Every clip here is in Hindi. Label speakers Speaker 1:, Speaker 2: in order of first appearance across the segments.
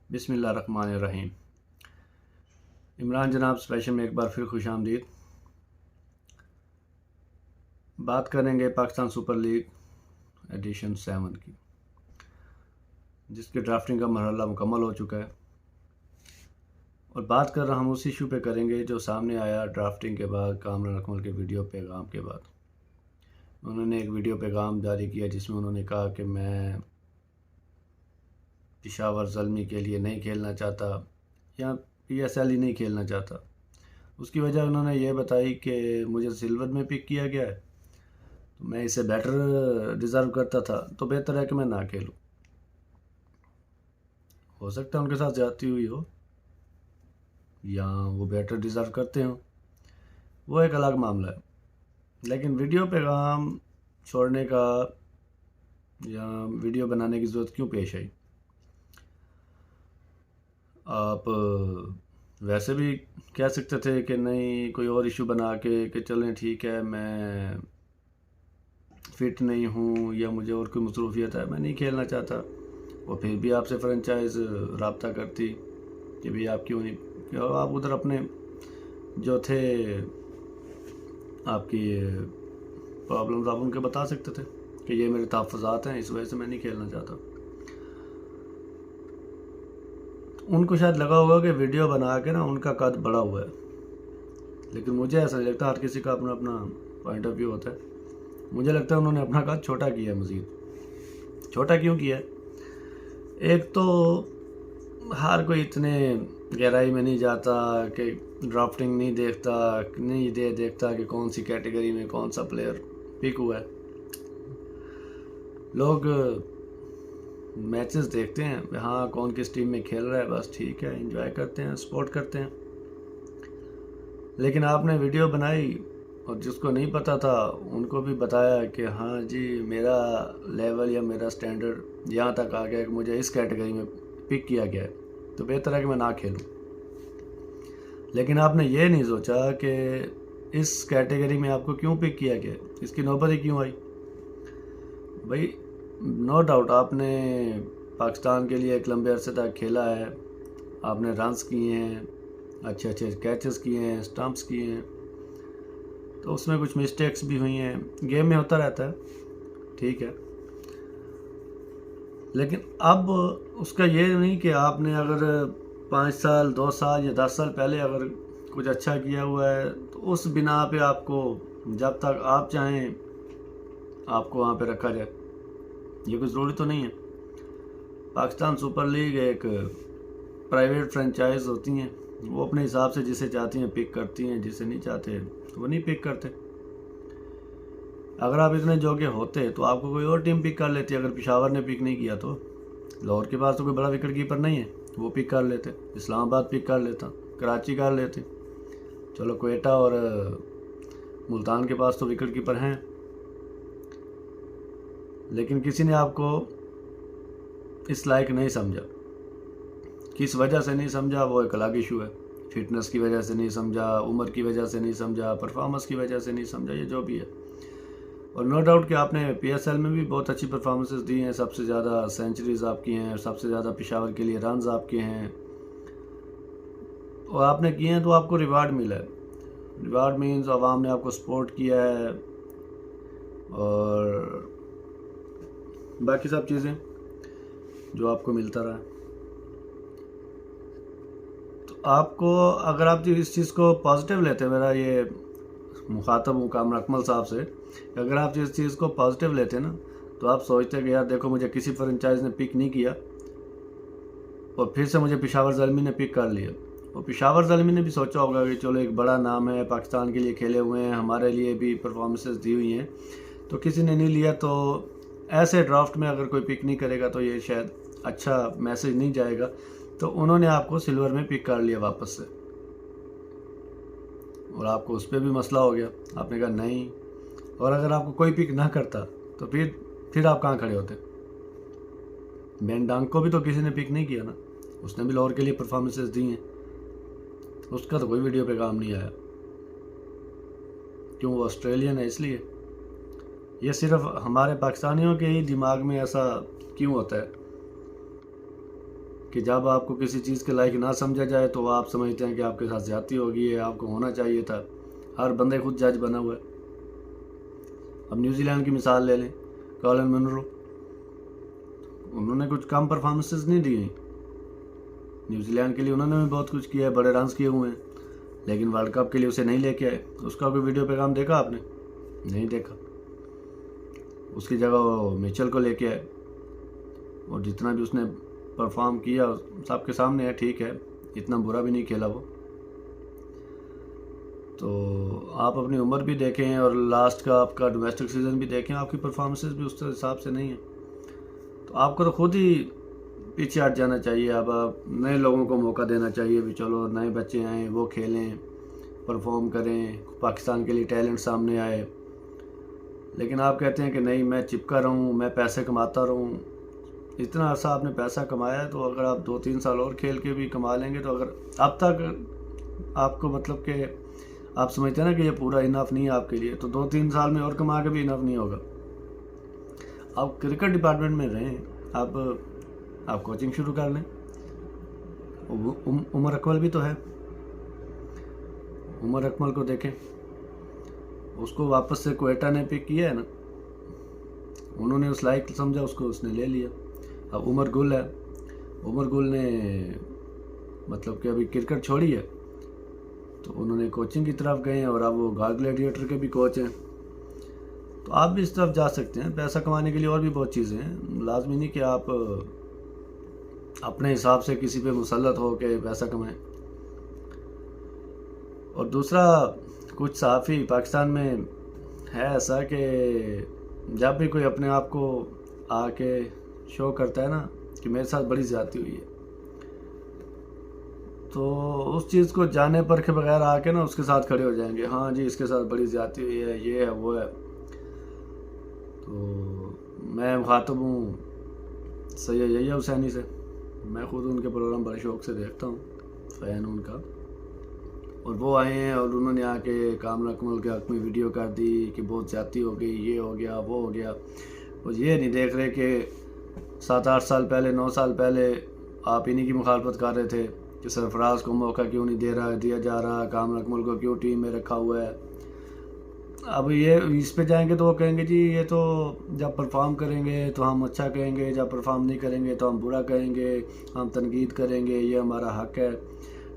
Speaker 1: बिस्मिल्लाहिर्रहमानिर्रहीम। इमरान जनाब स्पेशल में एक बार फिर खुशामदीद। बात करेंगे पाकिस्तान सुपर लीग एडिशन 7 की, जिसकी ड्राफ्टिंग का मरहला मुकम्मल हो चुका है। और बात कर रहा हम उस इशू पे करेंगे जो सामने आया ड्राफ्टिंग के बाद, कामरान अकमल के वीडियो पैगाम के बाद। उन्होंने एक वीडियो पैगाम जारी किया जिसमें उन्होंने कहा कि मैं पेशावर ज़ल्मी के लिए नहीं खेलना चाहता या PSL ही नहीं खेलना चाहता। उसकी वजह उन्होंने ये बताई कि मुझे सिल्वर में पिक किया गया है, तो मैं इसे बेटर डिज़र्व करता था, तो बेहतर है कि मैं ना खेलूं। हो सकता है उनके साथ ज़्यादती हुई हो या वो बेटर डिज़र्व करते हो, वो एक अलग मामला है। लेकिन वीडियो पैगाम छोड़ने का या वीडियो बनाने की ज़रूरत क्यों पेश आई? आप वैसे भी कह सकते थे कि नहीं, कोई और इशू बना के कि चलें ठीक है, मैं फ़िट नहीं हूँ या मुझे और कोई मसरूफियत है, मैं नहीं खेलना चाहता। और फिर भी आपसे फ्रेंचाइज़ रब्ता करती कि भाई आप क्यों नहीं, क्यों आप उधर अपने जो थे आपकी प्रॉब्लम्स आप उनके बता सकते थे कि ये मेरे तहफ़्फ़ुज़ात हैं, इस वजह से मैं नहीं खेलना चाहता। उनको शायद लगा होगा कि वीडियो बना के ना उनका कद बड़ा हुआ है, लेकिन मुझे ऐसा नहीं लगता। हर किसी का अपना अपना पॉइंट ऑफ व्यू होता है। मुझे लगता है उन्होंने अपना कद छोटा किया है। मज़ीद छोटा क्यों किया है? एक तो हर कोई इतने गहराई में नहीं जाता कि ड्राफ्टिंग नहीं देखता, नहीं देखता कि कौन सी कैटेगरी में कौन सा प्लेयर पिक हुआ है। लोग मैचेस देखते हैं, हाँ कौन किस टीम में खेल रहा है, बस ठीक है, एंजॉय करते हैं, सपोर्ट करते हैं। लेकिन आपने वीडियो बनाई और जिसको नहीं पता था उनको भी बताया कि हाँ जी, मेरा लेवल या मेरा स्टैंडर्ड यहाँ तक आ गया कि मुझे इस कैटेगरी में पिक किया गया है, तो बेहतर है कि मैं ना खेलूँ। लेकिन आपने ये नहीं सोचा कि इस कैटेगरी में आपको क्यों पिक किया गया, इसकी नौबत ही क्यों आई। भाई नो डाउट आपने पाकिस्तान के लिए एक लंबे अरसे तक खेला है, आपने रन्स किए हैं, अच्छे अच्छे कैचेस किए हैं, स्टंप्स किए हैं, तो उसमें कुछ मिस्टेक्स भी हुई हैं, गेम में होता रहता है, ठीक है। लेकिन अब उसका ये नहीं कि आपने अगर 5 साल 2 साल या 10 साल पहले अगर कुछ अच्छा किया हुआ है तो उस बिना पे आपको जब तक आप चाहें आपको वहाँ पे रखा जाए, ये कोई ज़रूरी तो नहीं है। पाकिस्तान सुपर लीग एक प्राइवेट फ्रेंचाइज होती हैं, वो अपने हिसाब से जिसे चाहती हैं पिक करती हैं, जिसे नहीं चाहते वो नहीं पिक करते। अगर आप इतने जोगे होते तो आपको कोई और टीम पिक कर लेती। अगर पेशावर ने पिक नहीं किया तो लाहौर के पास तो कोई बड़ा विकेट कीपर नहीं है, वो पिक कर लेते, इस्लामाबाद पिक कर लेता, कराची कर लेते, चलो क्वेटा और मुल्तान के पास तो विकेट कीपर हैं। लेकिन किसी ने आपको इस लायक नहीं समझा। किस वजह से नहीं समझा वो एक अलग इशू है। फिटनेस की वजह से नहीं समझा, उम्र की वजह से नहीं समझा, परफॉर्मेंस की वजह से नहीं समझा, ये जो भी है। और नो डाउट कि आपने PSL में भी बहुत अच्छी परफॉर्मेंसेस दी हैं, सबसे ज़्यादा सेंचुरीज आपकी हैं, सबसे ज़्यादा पेशावर के लिए रन्स आपके हैं, और आपने किए हैं तो आपको रिवार्ड मिला है। रिवार्ड मीन्स आवाम ने आपको सपोर्ट किया है और बाकी सब चीज़ें जो आपको मिलता रहा। तो आपको अगर आप इस चीज़ को पॉजिटिव लेते हैं, मेरा ये मुखातब हूँ कामरान अकमल साहब से, अगर आप इस चीज़ को पॉजिटिव लेते हैं ना, तो आप सोचते कि यार देखो मुझे किसी फ्रेंचाइज ने पिक नहीं किया और फिर से मुझे पेशावर ज़ल्मी ने पिक कर लिया। और पेशावर ज़ल्मी ने भी सोचा होगा कि चलो एक बड़ा नाम है, पाकिस्तान के लिए खेले हुए हैं, हमारे लिए भी परफॉर्मेंसेस दी हुई हैं, तो किसी ने नहीं लिया। तो ऐसे ड्राफ्ट में अगर कोई पिक नहीं करेगा तो ये शायद अच्छा मैसेज नहीं जाएगा। तो उन्होंने आपको सिल्वर में पिक कर लिया वापस से, और आपको उस पर भी मसला हो गया। आपने कहा नहीं, और अगर आपको कोई पिक ना करता तो फिर आप कहाँ खड़े होते? बेन डांग को भी तो किसी ने पिक नहीं किया ना, उसने भी लाहौर के लिए परफॉर्मेंसेस दी हैं, उसका तो कोई वीडियो पे काम नहीं आया। क्यों? वो ऑस्ट्रेलियन है इसलिए। ये सिर्फ हमारे पाकिस्तानियों के ही दिमाग में ऐसा क्यों होता है? कि जब आपको किसी चीज़ के लायक ना समझा जाए तो आप समझते हैं कि आपके साथ ज़्यादती हो गई है, आपको होना चाहिए था। हर बंदे खुद जज बना हुआ है। अब न्यूजीलैंड की मिसाल ले लें, कॉलिन मुनरो, उन्होंने कुछ कम परफॉर्मेंसेस नहीं दी। न्यूजीलैंड के लिए उन्होंने भी बहुत कुछ किया है, बड़े रन्स किए हुए हैं, लेकिन वर्ल्ड कप के लिए उसे नहीं लेके आए। उसका कोई वीडियो पैगाम देखा आपने? नहीं देखा। उसकी जगह वो मिचेल को लेके आए, और जितना भी उसने परफॉर्म किया सबके सामने है, ठीक है, इतना बुरा भी नहीं खेला वो। तो आप अपनी उम्र भी देखें और लास्ट का आपका डोमेस्टिक सीज़न भी देखें, आपकी परफॉर्मेंसेस भी उस हिसाब से नहीं है। तो आपको तो खुद ही पीछे हट जाना चाहिए। अब आप नए लोगों को मौका देना चाहिए, भी चलो नए बच्चे आएँ, वो खेलें, परफॉर्म करें, पाकिस्तान के लिए टैलेंट सामने आए। लेकिन आप कहते हैं कि नहीं, मैं चिपका रहूँ, मैं पैसे कमाता रहूँ। इतना अर्सा आपने पैसा कमाया है, तो अगर आप 2-3 साल और खेल के भी कमा लेंगे, तो अगर अब तक आपको मतलब कि आप समझते हैं ना कि ये पूरा इनफ नहीं है आपके लिए, तो 2-3 साल में और कमा के भी इनफ नहीं होगा। आप क्रिकेट डिपार्टमेंट में रहें, आप कोचिंग शुरू कर लें। उमर अकमल भी तो है, उमर अकमल को देखें, उसको वापस से क्वेटा ने पिक किया है ना, उन्होंने उस लायक समझा, उसको उसने ले लिया। अब उमर गुल है, उमर गुल ने मतलब कि अभी क्रिकेट छोड़ी है, तो उन्होंने कोचिंग की तरफ गए हैं, और अब वो गार ग्लैडिएटर के भी कोच हैं। तो आप भी इस तरफ जा सकते हैं। पैसा कमाने के लिए और भी बहुत चीज़ें हैं, लाजमी नहीं कि आप अपने हिसाब से किसी पे मुसल्लत हो के पैसा कमाएं। और दूसरा, कुछ सहाफ़ी पाकिस्तान में है ऐसा कि जब भी कोई अपने आप को आके शो करता है ना कि मेरे साथ बड़ी ज़्यादती हुई है, तो उस चीज़ को जाने पर के बगैर आके ना उसके साथ खड़े हो जाएंगे, हाँ जी इसके साथ बड़ी ज़्यादती हुई है, ये है वो है। तो मैं मुखातब हूँ सैयद यहिया हुसैनी से। मैं ख़ुद उनके प्रोग्राम बड़े शौक़ से देखता हूँ, फ़ैन हूँ उनका। और वो आए हैं और उन्होंने आके कामरा अकमल के हक़ में वीडियो कर दी कि बहुत ज़्यादती हो गई, ये हो गया, वो हो गया। और ये नहीं देख रहे कि 7-8 साल पहले, 9 साल पहले आप इन्हीं की मुखालफत कर रहे थे कि सरफराज को मौका क्यों नहीं दिया जा रहा, कामरा अकमल को क्यों टीम में रखा हुआ है। अब ये इस पे जाएंगे तो वो कहेंगे जी ये तो जब परफॉर्म करेंगे तो हम अच्छा कहेंगे, जब परफॉर्म नहीं करेंगे तो हम बुरा कहेंगे, हम तनकीद करेंगे, ये हमारा हक़ है।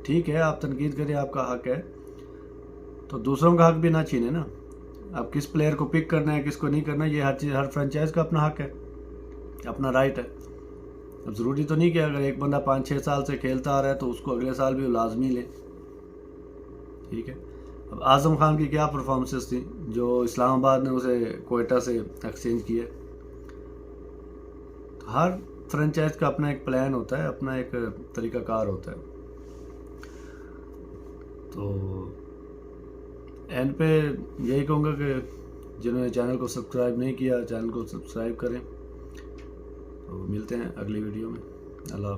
Speaker 1: ठीक है, आप तनकीद करें, आपका हक़ है, तो दूसरों का हक़ भी ना छीने ना। अब किस प्लेयर को पिक करना है, किसको नहीं करना, ये हर फ्रेंचाइज का अपना हक़ है, अपना राइट है। अब ज़रूरी तो नहीं कि अगर एक बंदा 5-6 साल से खेलता आ रहा है तो उसको अगले साल भी लाजमी ले, ठीक है। अब आज़म खान की क्या परफॉर्मेंसेस थी जो इस्लामाबाद ने उसे कोयटा से एक्सचेंज किया। हर फ्रेंचाइज का अपना एक प्लान होता है, अपना एक तरीक़ाकार होता है। तो एंड पे यही कहूँगा कि जिन्होंने चैनल को सब्सक्राइब नहीं किया, चैनल को सब्सक्राइब करें। तो मिलते हैं अगली वीडियो में। अल्लाह।